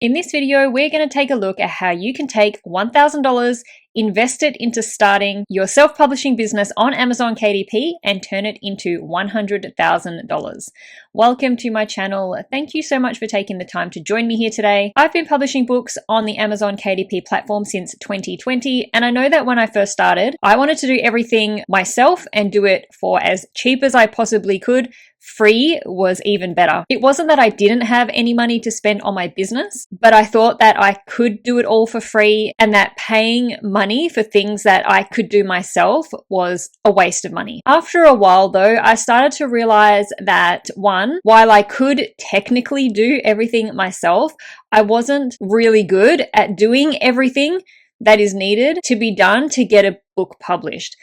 In this video, we're going to take a look at how you can take $1,000, invest it into starting your self-publishing business on Amazon KDP and turn it into $100,000. Welcome to my channel. Thank you so much for taking the time to join me here today. I've been publishing books on the Amazon KDP platform since 2020, and I know that when I first started, I wanted to do everything myself and do it for as cheap as I possibly could. Free was even better. It wasn't that I didn't have any money to spend on my business, but I thought that I could do it all for free and that paying money for things that I could do myself was a waste of money. After a while though, I started to realize that one, while I could technically do everything myself, I wasn't really good at doing everything that is needed to be done to get a book published.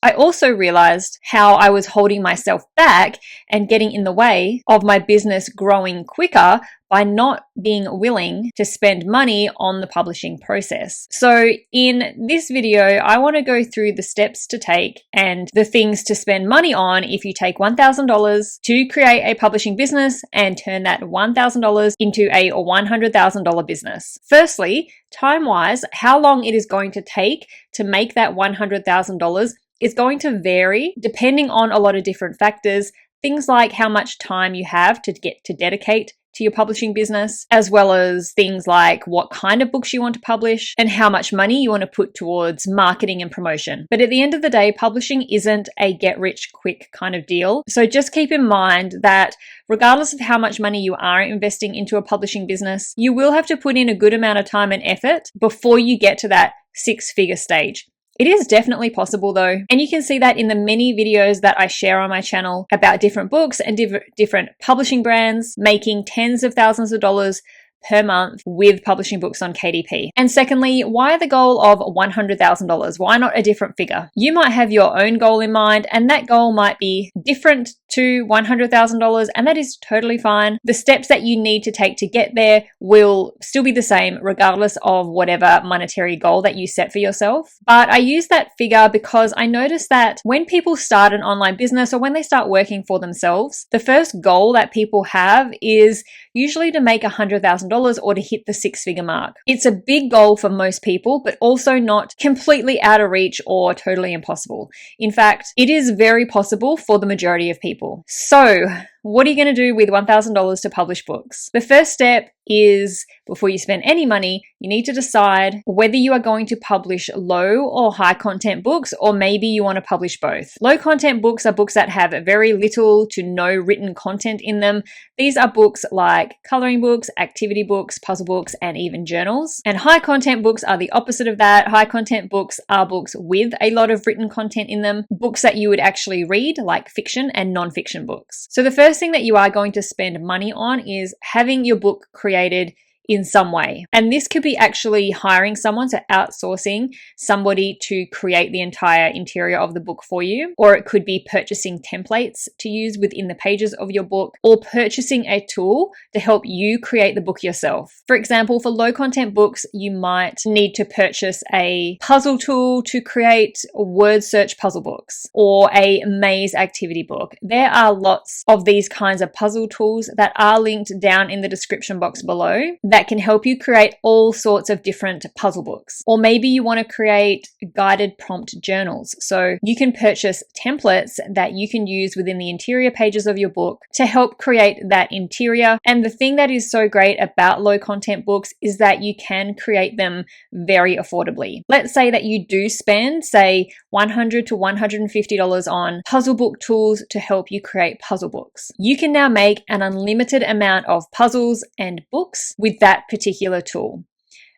I also realized how I was holding myself back and getting in the way of my business growing quicker by not being willing to spend money on the publishing process. So in this video, I want to go through the steps to take and the things to spend money on if you take $1,000 to create a publishing business and turn that $1,000 into a $100,000 business. Firstly, TimeWise, how long it is going to take to make that $100,000 is going to vary depending on a lot of different factors, things like how much time you have to dedicate to your publishing business, as well as things like what kind of books you want to publish and how much money you want to put towards marketing and promotion. But at the end of the day, publishing isn't a get rich quick kind of deal. So just keep in mind that regardless of how much money you are investing into a publishing business, you will have to put in a good amount of time and effort before you get to that six-figure stage. It is definitely possible though, and you can see that in the many videos that I share on my channel about different books and different publishing brands making tens of thousands of dollars per month with publishing books on KDP. And secondly, why the goal of $100,000? Why not a different figure? You might have your own goal in mind, and that goal might be different to $100,000, and that is totally fine. The steps that you need to take to get there will still be the same regardless of whatever monetary goal that you set for yourself. But I use that figure because I noticed that when people start an online business or when they start working for themselves, the first goal that people have is usually to make $100,000 or to hit the six-figure mark. It's a big goal for most people, but also not completely out of reach or totally impossible. In fact, it is very possible for the majority of people. So, what are you going to do with $1,000 to publish books? The first step is, before you spend any money, you need to decide whether you are going to publish low or high content books, or maybe you want to publish both. Low content books are books that have very little to no written content in them. These are books like coloring books, activity books, puzzle books, and even journals. And high content books are the opposite of that. High content books are books with a lot of written content in them, books that you would actually read, like fiction and non-fiction books. So the first thing that you are going to spend money on is having your book created in some way. And this could be actually hiring someone, so outsourcing somebody to create the entire interior of the book for you, or it could be purchasing templates to use within the pages of your book, or purchasing a tool to help you create the book yourself. For example, for low content books, you might need to purchase a puzzle tool to create word search puzzle books or a maze activity book. There are lots of these kinds of puzzle tools that are linked down in the description box below that can help you create all sorts of different puzzle books. Or maybe you want to create guided prompt journals. So you can purchase templates that you can use within the interior pages of your book to help create that interior. And the thing that is so great about low content books is that you can create them very affordably. Let's say that you do spend, say, $100 to $150 on puzzle book tools to help you create puzzle books. You can now make an unlimited amount of puzzles and books with that particular tool.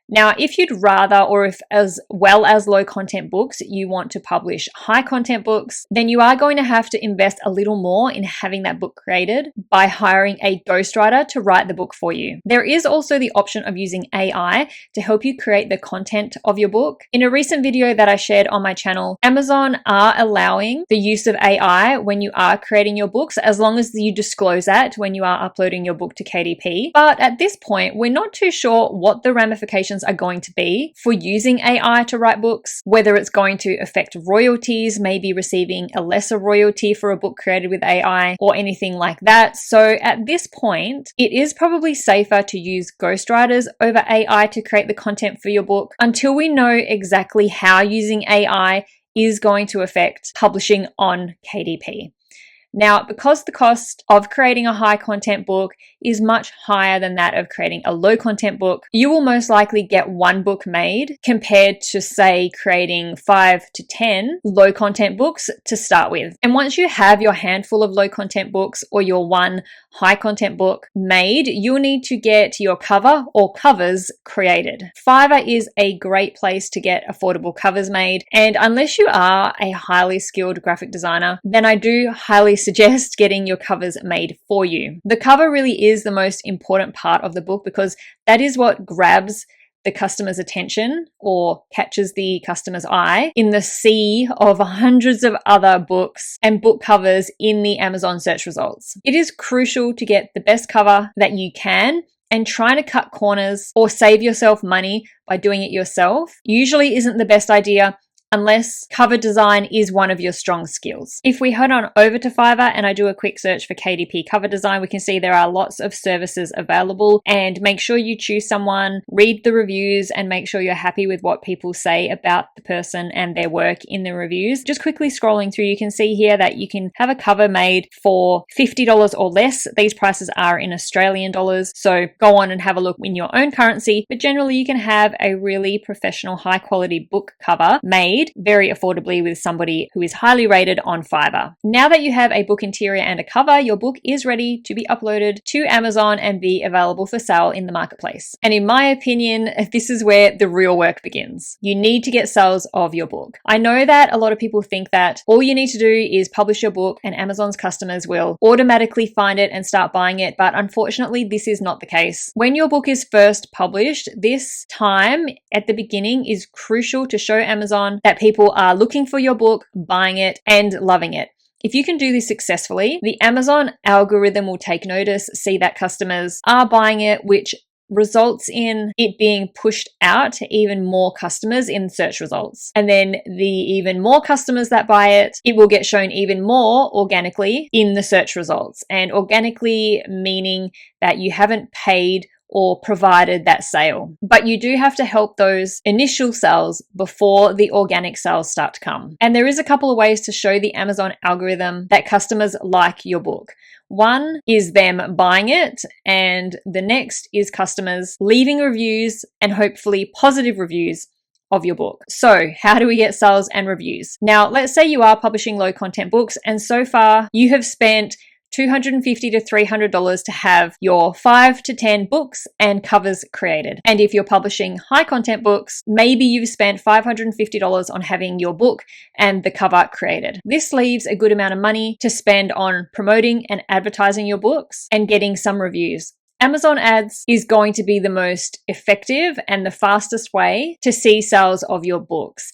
Now, if you'd rather, or if as well as low content books, you want to publish high content books, then you are going to have to invest a little more in having that book created by hiring a ghostwriter to write the book for you. There is also the option of using AI to help you create the content of your book. In a recent video that I shared on my channel, Amazon are allowing the use of AI when you are creating your books, as long as you disclose that when you are uploading your book to KDP. But at this point, we're not too sure what the ramifications implications are going to be for using AI to write books, whether it's going to affect royalties, maybe receiving a lesser royalty for a book created with AI or anything like that. So at this point, it is probably safer to use ghostwriters over AI to create the content for your book until we know exactly how using AI is going to affect publishing on KDP. Now, because the cost of creating a high content book is much higher than that of creating a low content book, you will most likely get one book made compared to, say, creating 5 to 10 low content books to start with. And once you have your handful of low content books or your one high content book made, you'll need to get your cover or covers created. Fiverr is a great place to get affordable covers made. And unless you are a highly skilled graphic designer, then I do highly suggest getting your covers made for you. The cover really is the most important part of the book because that is what grabs the customer's attention or catches the customer's eye in the sea of hundreds of other books and book covers in the Amazon search results. It is crucial to get the best cover that you can, and trying to cut corners or save yourself money by doing it yourself usually isn't the best idea unless cover design is one of your strong skills. If we head on over to Fiverr and I do a quick search for KDP cover design, we can see there are lots of services available, and make sure you choose someone, read the reviews, and make sure you're happy with what people say about the person and their work in the reviews. Just quickly scrolling through, you can see here that you can have a cover made for $50 or less. These prices are in Australian dollars, so go on and have a look in your own currency, but generally you can have a really professional, high quality book cover made very affordably with somebody who is highly rated on Fiverr. Now that you have a book interior and a cover, your book is ready to be uploaded to Amazon and be available for sale in the marketplace. And in my opinion, this is where the real work begins. You need to get sales of your book. I know that a lot of people think that all you need to do is publish your book and Amazon's customers will automatically find it and start buying it, but unfortunately this is not the case. When your book is first published, this time at the beginning is crucial to show Amazon that people are looking for your book, buying it, and loving it. If you can do this successfully, the Amazon algorithm will take notice, see that customers are buying it, which results in it being pushed out to even more customers in search results. And then the even more customers that buy it, it will get shown even more organically in the search results. And organically meaning that you haven't paid or provided that sale. But you do have to help those initial sales before the organic sales start to come. And there is a couple of ways to show the Amazon algorithm that customers like your book. One is them buying it, and the next is customers leaving reviews, and hopefully positive reviews of your book. So how do we get sales and reviews? Now, let's say you are publishing low content books and so far you have spent $250 to $300 to have your 5 to 10 books and covers created. And if you're publishing high content books, maybe you've spent $550 on having your book and the cover created. This leaves a good amount of money to spend on promoting and advertising your books and getting some reviews. Amazon ads is going to be the most effective and the fastest way to see sales of your books.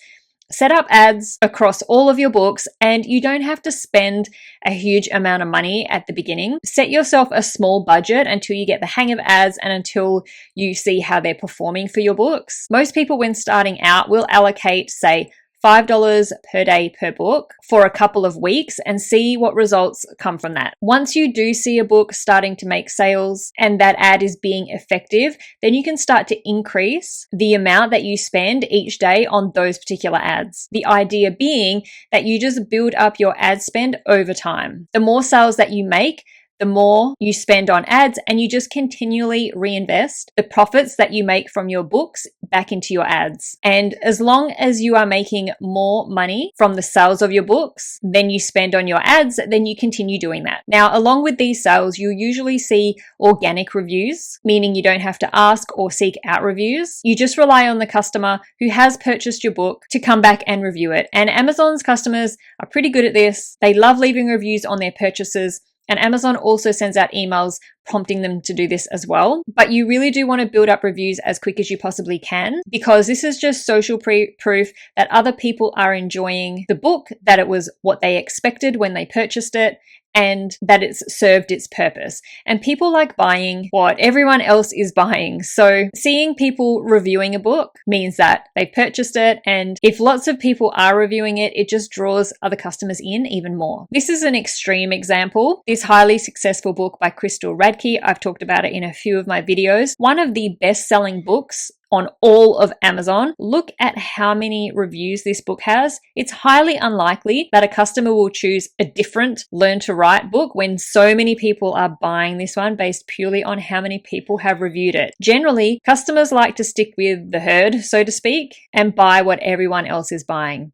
Set up ads across all of your books, and you don't have to spend a huge amount of money at the beginning. Set yourself a small budget until you get the hang of ads and until you see how they're performing for your books. Most people, when starting out, will allocate, say, $5 per day per book for a couple of weeks and see what results come from that. Once you do see a book starting to make sales and that ad is being effective, then you can start to increase the amount that you spend each day on those particular ads. The idea being that you just build up your ad spend over time. The more sales that you make, the more you spend on ads, and you just continually reinvest the profits that you make from your books back into your ads. And as long as you are making more money from the sales of your books than you spend on your ads, then you continue doing that. Now, along with these sales, you usually see organic reviews, meaning you don't have to ask or seek out reviews. You just rely on the customer who has purchased your book to come back and review it. And Amazon's customers are pretty good at this. They love leaving reviews on their purchases. And Amazon also sends out emails prompting them to do this as well. But you really do want to build up reviews as quick as you possibly can, because this is just social proof that other people are enjoying the book, that it was what they expected when they purchased it, and that it's served its purpose. And people like buying what everyone else is buying. So seeing people reviewing a book means that they've purchased it. And if lots of people are reviewing it, it just draws other customers in even more. This is an extreme example. This highly successful book by Crystal Radke, I've talked about it in a few of my videos. One of the best-selling books on all of Amazon. Look at how many reviews this book has. It's highly unlikely that a customer will choose a different Learn to Write book when so many people are buying this one based purely on how many people have reviewed it. Generally, customers like to stick with the herd, so to speak, and buy what everyone else is buying.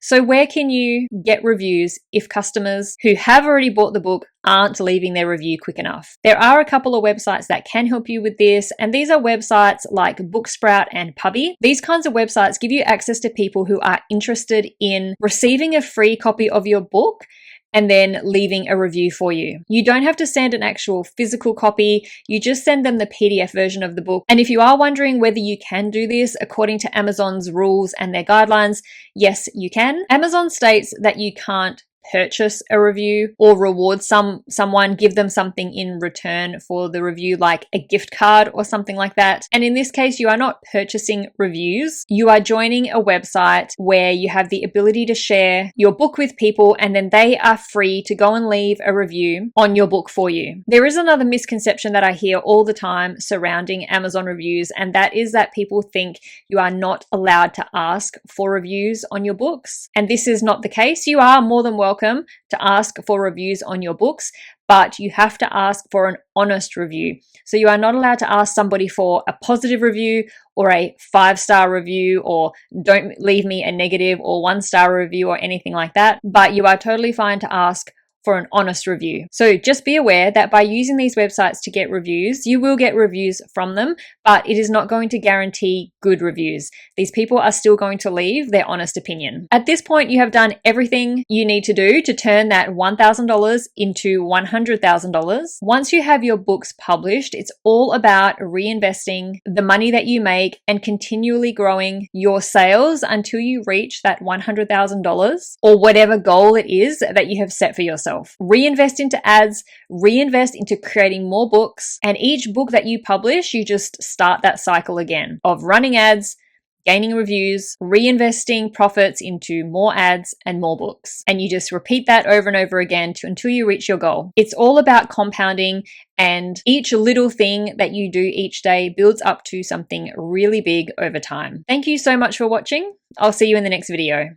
So where can you get reviews if customers who have already bought the book aren't leaving their review quick enough? There are a couple of websites that can help you with this, and these are websites like Booksprout and Pubbie. These kinds of websites give you access to people who are interested in receiving a free copy of your book and then leaving a review for you. You don't have to send an actual physical copy. You just send them the PDF version of the book. And if you are wondering whether you can do this according to Amazon's rules and their guidelines, yes, you can. Amazon states that you can't purchase a review or reward someone, give them something in return for the review, like a gift card or something like that. And in this case, you are not purchasing reviews. You are joining a website where you have the ability to share your book with people, and then they are free to go and leave a review on your book for you. There is another misconception that I hear all the time surrounding Amazon reviews, and that is that people think you are not allowed to ask for reviews on your books. And this is not the case. You are more than welcome to ask for reviews on your books, but you have to ask for an honest review. So you are not allowed to ask somebody for a positive review or a 5-star review, or don't leave me a negative or 1-star review or anything like that. But you are totally fine to ask for an honest review. So just be aware that by using these websites to get reviews, you will get reviews from them, but it is not going to guarantee good reviews. These people are still going to leave their honest opinion. At this point, you have done everything you need to do to turn that $1,000 into $100,000. Once you have your books published, it's all about reinvesting the money that you make and continually growing your sales until you reach that $100,000 or whatever goal it is that you have set for yourself. Reinvest into ads, reinvest into creating more books, and each book that you publish, you just start that cycle again of running ads, gaining reviews, reinvesting profits into more ads and more books. And you just repeat that over and over again until you reach your goal. It's all about compounding, and each little thing that you do each day builds up to something really big over time. Thank you so much for watching. I'll see you in the next video.